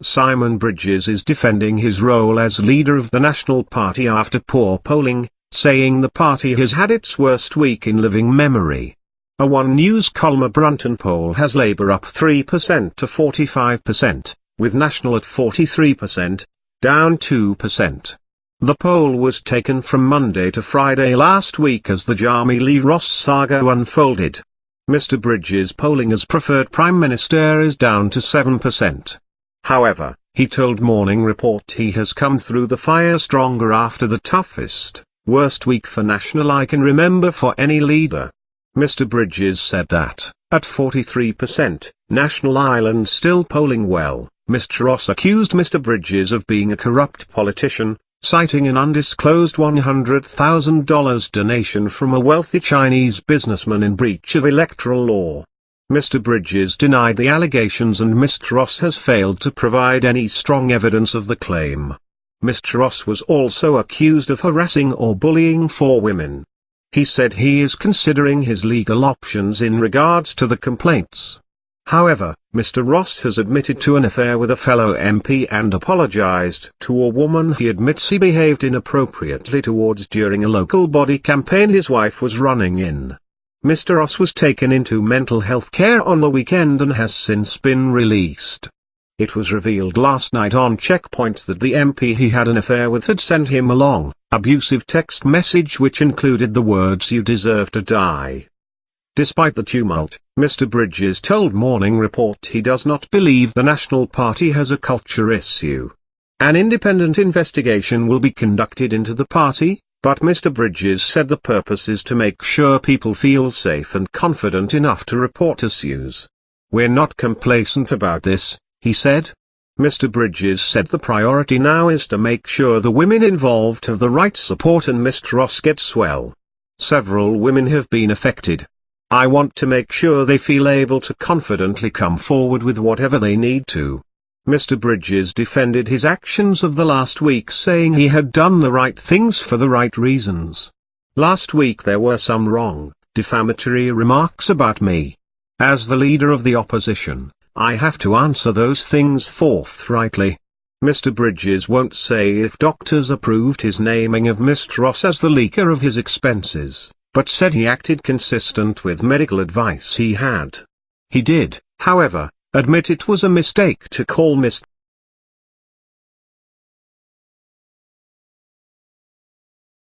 Simon Bridges is defending his role as leader of the National Party after poor polling, saying the party has had its worst week in living memory. A One News column Brunton poll has Labour up 3% to 45%, with National at 43%, down 2%. The poll was taken from Monday to Friday last week as the Jamie Lee Ross saga unfolded. Mr. Bridges' polling as preferred Prime Minister is down to 7%. However, he told Morning Report he has come through the fire stronger after the toughest, worst week for National I can remember for any leader. Mr. Bridges said that, at 43%, National Island still polling well. Mr. Ross accused Mr. Bridges of being a corrupt politician, citing an undisclosed $100,000 donation from a wealthy Chinese businessman in breach of electoral law. Mr. Bridges denied the allegations and Mr. Ross has failed to provide any strong evidence of the claim. Mr. Ross was also accused of harassing or bullying four women. He said he is considering his legal options in regards to the complaints. However, Mr. Ross has admitted to an affair with a fellow MP and apologized to a woman he admits he behaved inappropriately towards during a local body campaign his wife was running in. Mr. Ross was taken into mental health care on the weekend and has since been released. It was revealed last night on Checkpoint that the MP he had an affair with had sent him a long, abusive text message which included the words "You deserve to die." Despite the tumult, Mr. Bridges told Morning Report he does not believe the National Party has a culture issue. An independent investigation will be conducted into the party, but Mr. Bridges said the purpose is to make sure people feel safe and confident enough to report issues. "We're not complacent about this," he said. Mr. Bridges said the priority now is to make sure the women involved have the right support and Mr. Ross gets well. "Several women have been affected. I want to make sure they feel able to confidently come forward with whatever they need to." Mr. Bridges defended his actions of the last week saying he had done the right things for the right reasons. "Last week there were some wrong, defamatory remarks about me. As the leader of the opposition, I have to answer those things forthrightly." Mr. Bridges won't say if doctors approved his naming of Mr. Ross as the leaker of his expenses, but said he acted consistent with medical advice he had. He did, however, admit it was a mistake to call Mr.